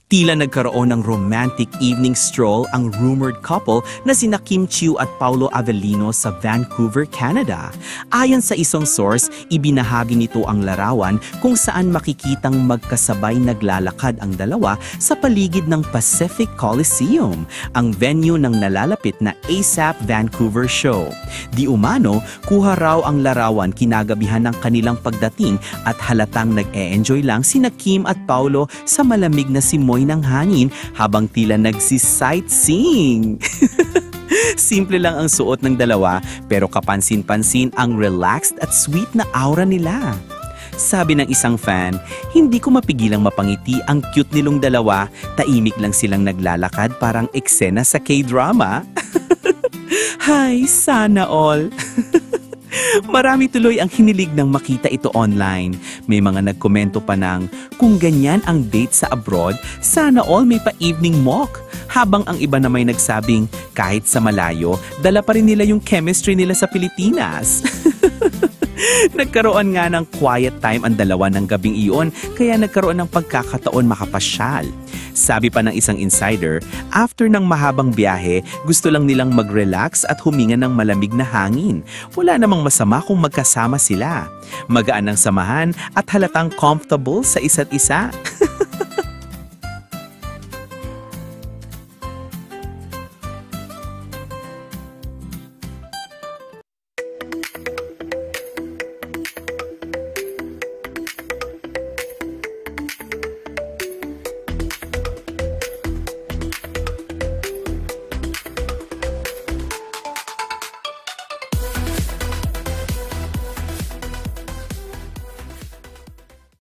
Tila nagkaroon ng romantic evening stroll ang rumored couple na sina Kim Chiu at Paulo Avellino sa Vancouver, Canada. Ayon sa isang source, ibinahagi nito ang larawan kung saan makikitang magkasabay naglalakad ang dalawa sa paligid ng Pacific Coliseum, ang venue ng nalalapit na ASAP Vancouver show. Di umano, kuha raw ang larawan kinagabihan ng kanilang pagdating at halatang nag-e-enjoy lang sina Kim at Paulo sa malamig na simoy ng hangin habang tila nagsi-sightseeing. Simple lang ang suot ng dalawa pero kapansin-pansin ang relaxed at sweet na aura nila. Sabi ng isang fan, hindi ko mapigilang mapangiti ang cute nilong dalawa, taimik lang silang naglalakad parang eksena sa K-drama. Hay, sana all! Marami tuloy ang hinilig ng makita ito online. May mga nagkomento pa ng, kung ganyan ang date sa abroad, sana all may pa-evening walk. Habang ang iba na may nagsabing, kahit sa malayo, dala pa rin nila yung chemistry nila sa Pilipinas. Nagkaroon nga ng quiet time ang dalawa ng gabing iyon, kaya nagkaroon ng pagkakataon makapasyal. Sabi pa ng isang insider, after ng mahabang biyahe, gusto lang nilang mag-relax at huminga ng malamig na hangin. Wala namang masama kung magkasama sila. Magaan ang samahan at halatang comfortable sa isa't isa.